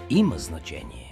има значение.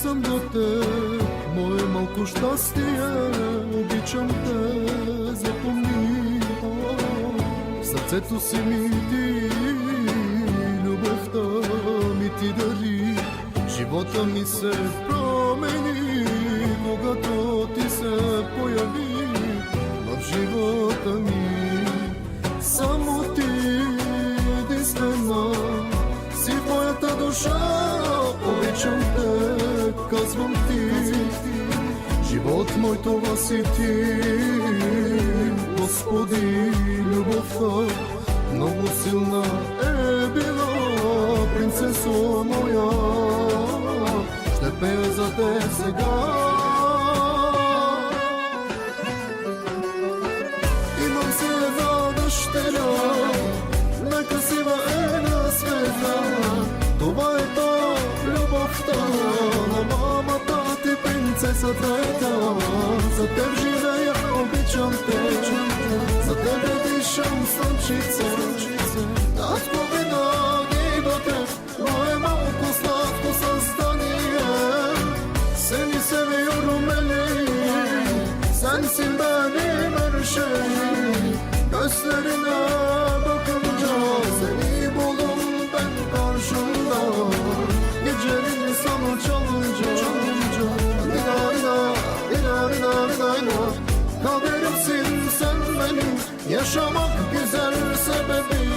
Съм до теб, мое малко щастие, обичам те, запомни. В сърцето си ми ти, любовта ми ти дари. Живота ми се промени, когато ти се появи в живота ми. Само ти единствена си в моята душа, обичам те, казвам ти. Живот мой, това си ти, Господи, любовта много силна е била, принцесо моя, ще пея за те сега. Имам си една дъщеря, най-красива е на света. Това е то любовта на мамата ти, принцесата е та. За теб живея, обичам те, за тебе дишам слънчице. Татко, винаги до теб, мое малко сладко създание. Seni seviyorum Melih, sensin benim her şeyim. Gözlerine bakınca seni buldum ben karşımda. Gecenin sana çalınca Nina nina, nina nina nina nina. Kaderimsin sen benim, yaşamak güzel sebebim.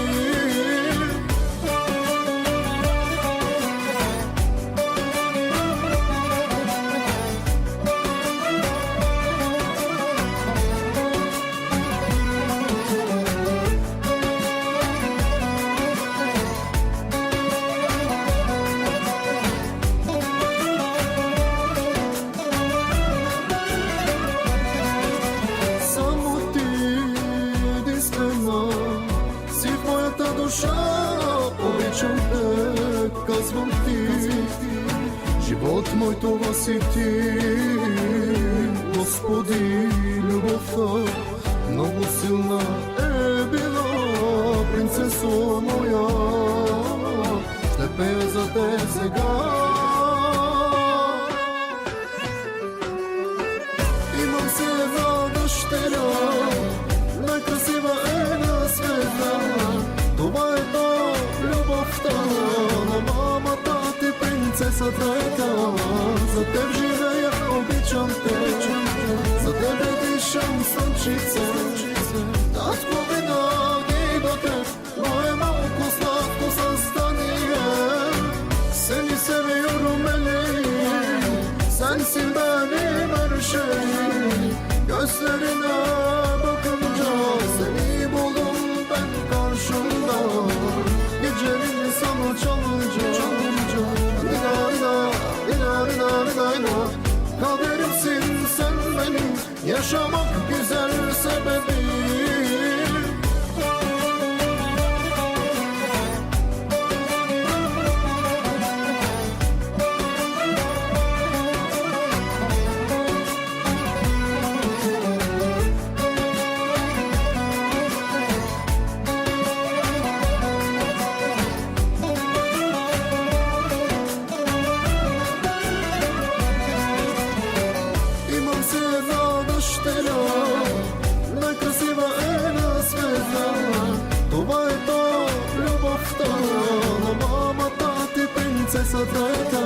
Обичам те, казвам ти. Живот мой, това си ти, Господи, любовта много силна е била, принцесо моя, ще пея за те сега. Имам си една дъщеря, най-красива е на света. Това е то любовта на мамата ти, принцесата е та. За теб живея, обичам те, за тебе дишам слънчице. Татко, винаги до теб, мое малко сладко създание. Seni seviyorum Melih, sensin benim her şeyim. Gözlerine bakınca seni buldum ben karşımda. Gecenin sana çalınca Nina nina, nina nina nina nina. Kaderimsin sen benim, yaşamak güzel sebebim. Най-красива е на света. Това е то любовта на мамата ти, принцесата е та.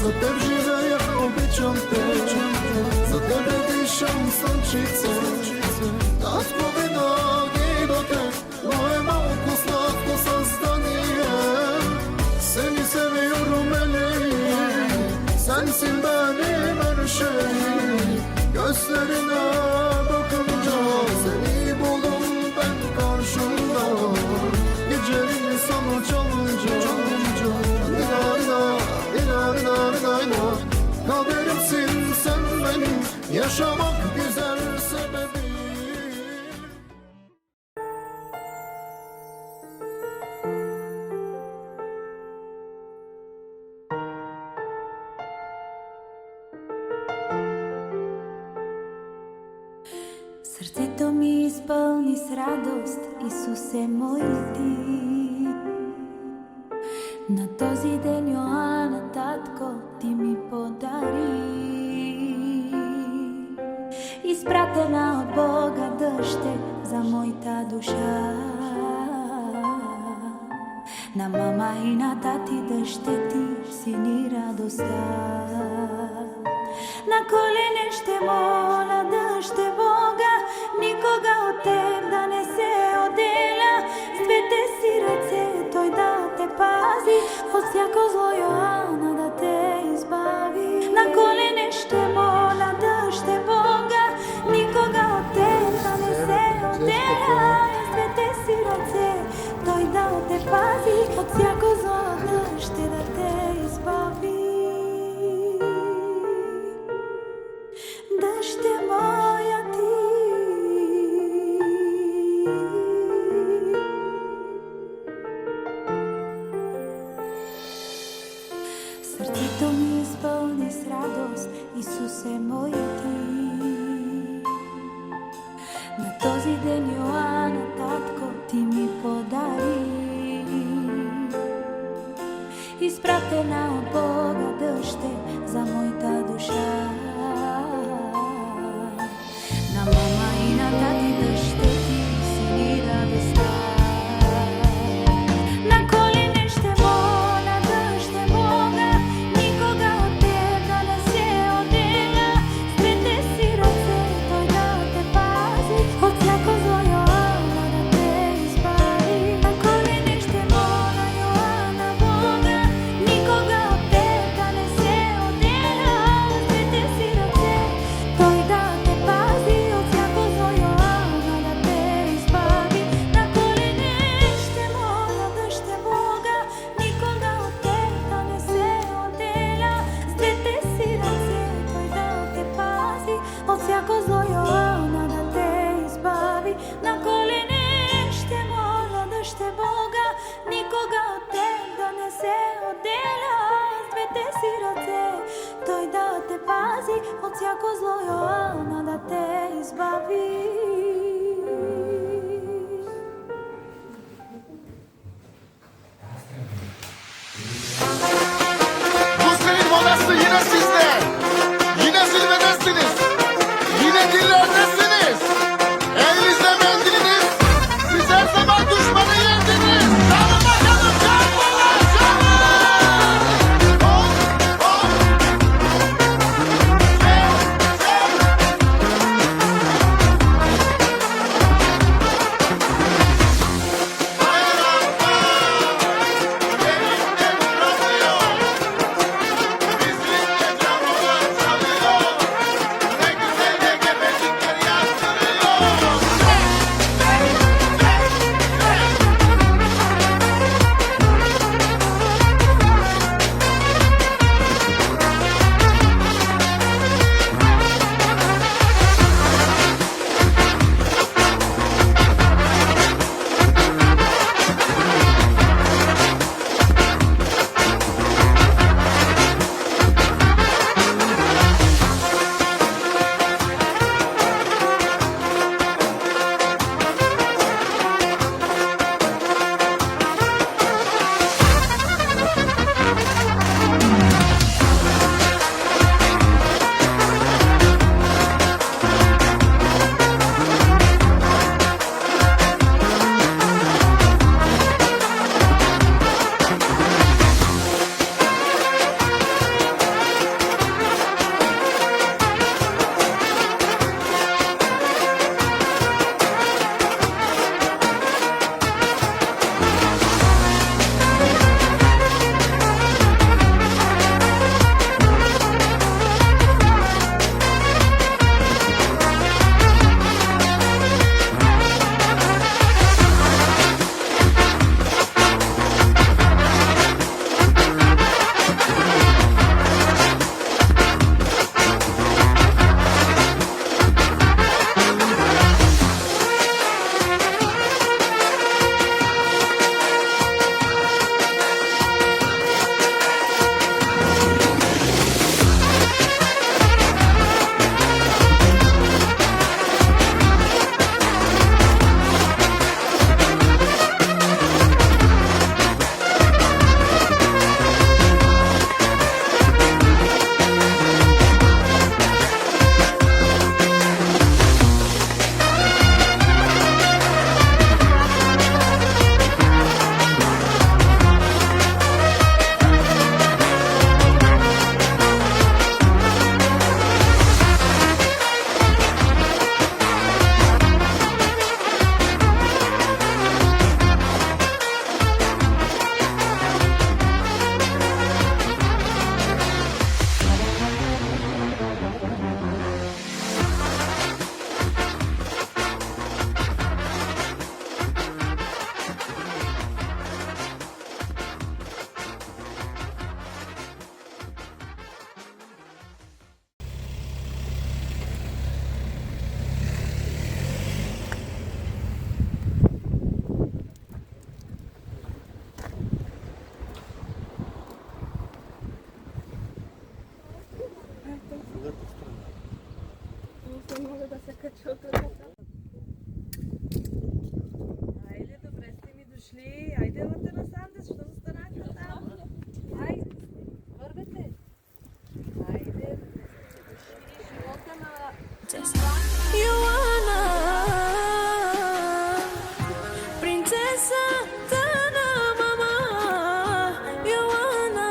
За теб живея, обичам те, за тебе дишам слънчице. Татко, винаги до Şekerimsin sen benim, yaşamak güzel sebebi. Сърцето ми изпълни с радост, Исусе мой ти. На този ден Йоанна, татко, ти ми подари. Изпратена от Бога дъще за моята душа. На мама и на тати да ще ти сини радостта. На колене ще моля дъще Бога, никога от теб да не се отделя. С двете си ръце той да те пази, от всяко зло Йоанна да те избави. На колене ще моля дъще Бога, никога от теб да не се отделя. С двете си ръце той да те пази, от всяко зло дъще да те избави. Дъще моя ти. Сърцето ми изпълни с радост, Исусе мой ти. На този ден Йоанна, татко, ти ми подари. Изпратена от Бога дъще за моята душа. На мама и на тати да ще ти сини радостта. На колене ще моля дъще Бога, никога от теб да не се отделя. С двете си ръце той да те пази, от всяко зло Йоанна да те избави. На колене ще моля Йоанна Бога, никога от теб да не се отделя. С двете си ръце той да те пази, от всяко зло Йоанна да те избави. На колене ще моля дъще Бога, никога от теб да не се отделя. С двете си ръце той да те пази, от всяко зло Йоанна да те избави. На колене ще моля дъще Бога, никога от теб да не се отделя. С двете си ръце той да те пази, от всяко зло Йоанна да те избави. Bu senin modası yine sizde. Yine zirvedesiniz. Yine dillerdesiniz. Elinizde mendiliniz. Siz her zaman düşmanı yendiniz. Çalın bakalım, çal bunlar, çalın. Hop, hop. Çek, çek. Idete na Sandes, što ste nakon tamo? Ajde, vrbete. Ajde, životama. Joana, princesa Tana mama, Joana,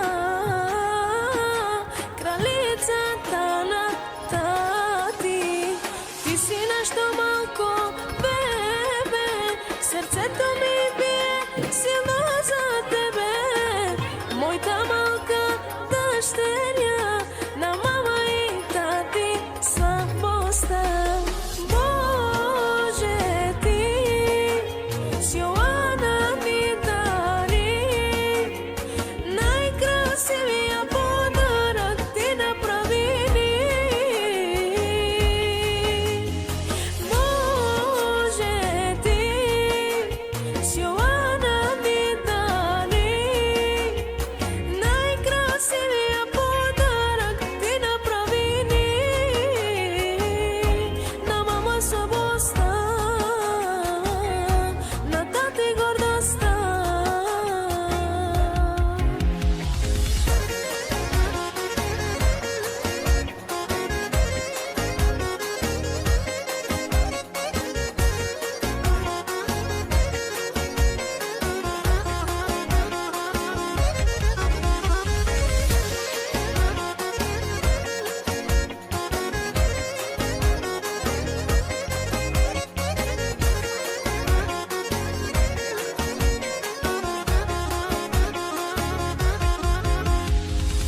kraljica Tana tati, ti si nešto malko bebe, srce to mi bije silno za tebe, moj ta malka daštenja, na mama i tati slabosta. Bože ti si Joana mi dari, najkrasivija podarak ti napravili. Bože ti si Joana mi dari, najkrasivija podarak ti napravili. Na mama slabosta, na tati gordosta.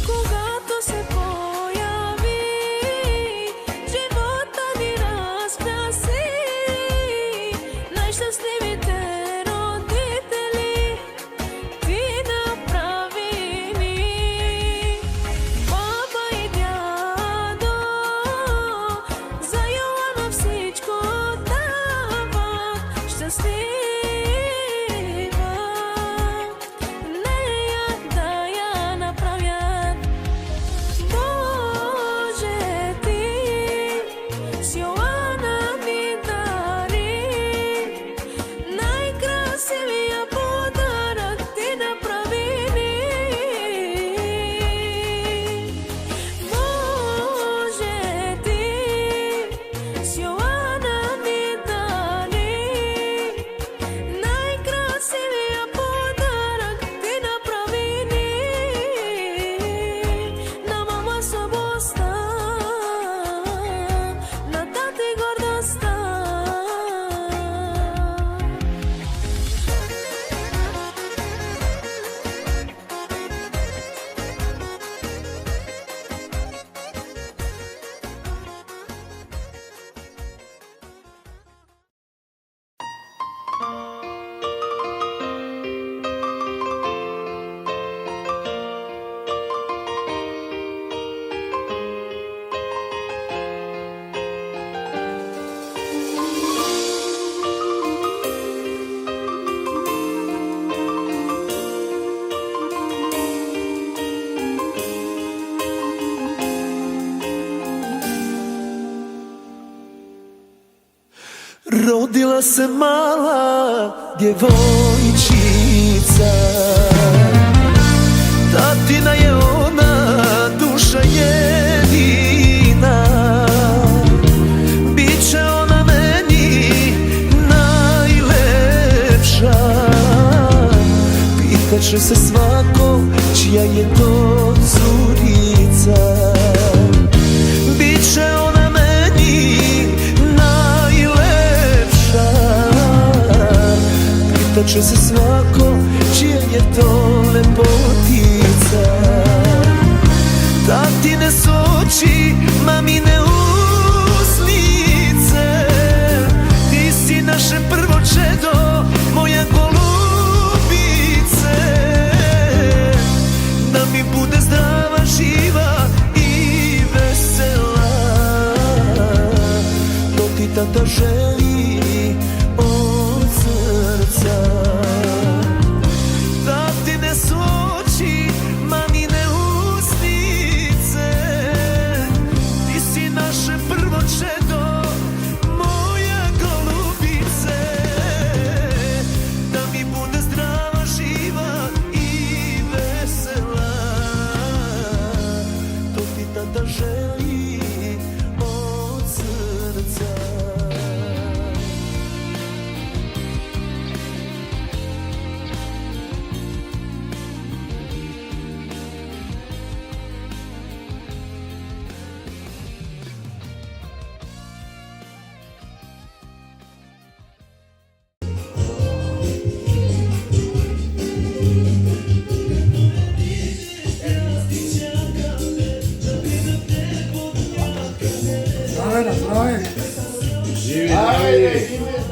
Когато се появи, живота ни разкраси, най-щастливите родители ти направи ни. Баба и дядо за Йоана всичко дават, щастлива нея да я направят. Боже ти си Йоана ми дари, най-красивия подарък ти направили. Боже ти си Йоана ми дари, най-красивия подарък ти направили. На мама слабостта, на тати гордостта. Rodila se mala djevojčica, tatina je ona, duša jedina. Biće ona meni najlepša, pitaće se svako čija je to curica. Biće ona meni najlepša, pitaće se svako čija je to lepotica. Tatine su oči, mamine usnice, ti si naše prvo čedo, moja golubice. Da mi bude zdrava, živa i vesela, to ti tata želi od srca.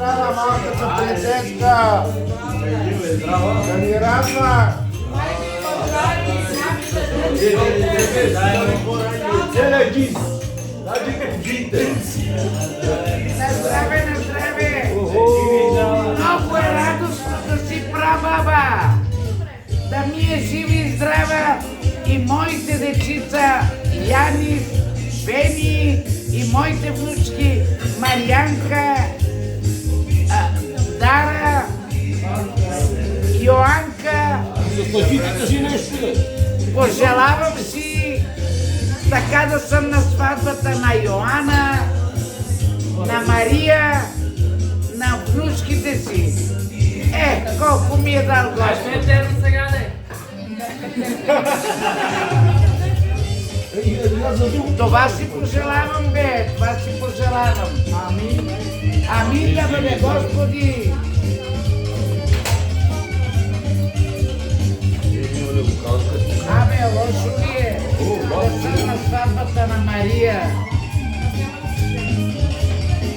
здрава малката принцеска. Да ни радва. На здраве, на здраве! Много е радостно да си прабаба! Да ми е жива и здрава и моите дечица Янис, Бени и моите внучки Марианка, Дара, Йоанка. Пожелавам си така да съм на сватбата на Йоана, на Мария, на внучките си. Колко ми е дал Господ. Това си пожелавам, бе, това си пожелавам. Амин. Амин да бъде, Господи. Абе, лошо ли е? Да съм на сватбата на Мария.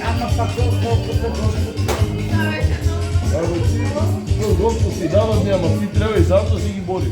Ама пак колкото Господ. Господ си дава дни, ама ти трябва и сам да си ги бориш.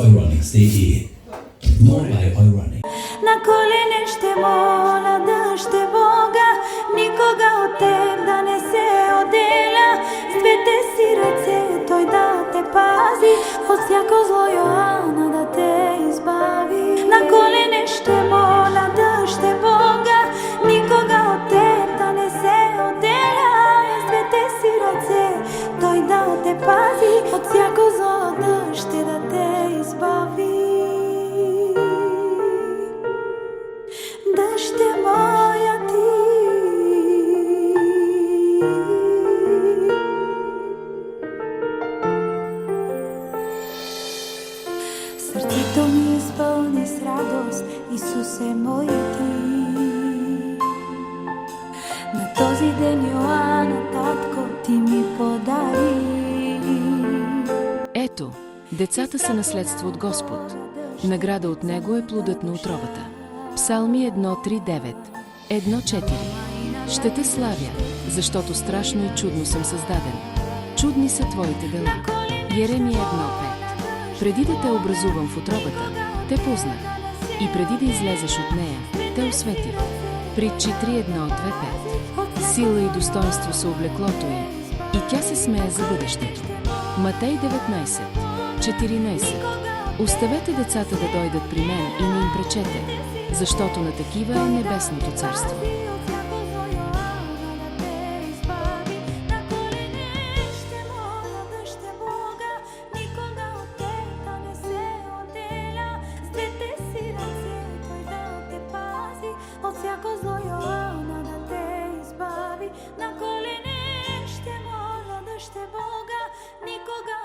Ironics.de. More by Ironic. На колене ще моля да ще Бога, никога от теб да не се отделя. С двете си ръце Той да те пази, от всяко зло Йоанна да те избави. На колене ще моля да ще Бога, никога от теб да не се отделя. С двете си ръце Той да те пази, от всяко зло да ще да те избави. Дъще моя ти, сърцето ми изпълни с радост, Исусе мой ти. На този ден Йоанна, татко, ти ми подари. Ето, децата са наследство от Господ. Награда от Него е плодът на утробата. Псалми 1.3.9 1.4. Ще те славя, защото страшно и чудно съм създаден. Чудни са твоите дела. Еремия 1.5. Преди да те образувам в утробата, те познах. И преди да излезеш от нея, те осветих. Притчи 3.1.2.5. Сила и достоинство са облеклото й, и тя се смее за бъдещето. Матей 19.14. Оставете децата да дойдат при мен и не им пречете, защото на такива е небесното царство. От всяко зло Йоанна да те избави. На колене ще моля да ще Бога, никога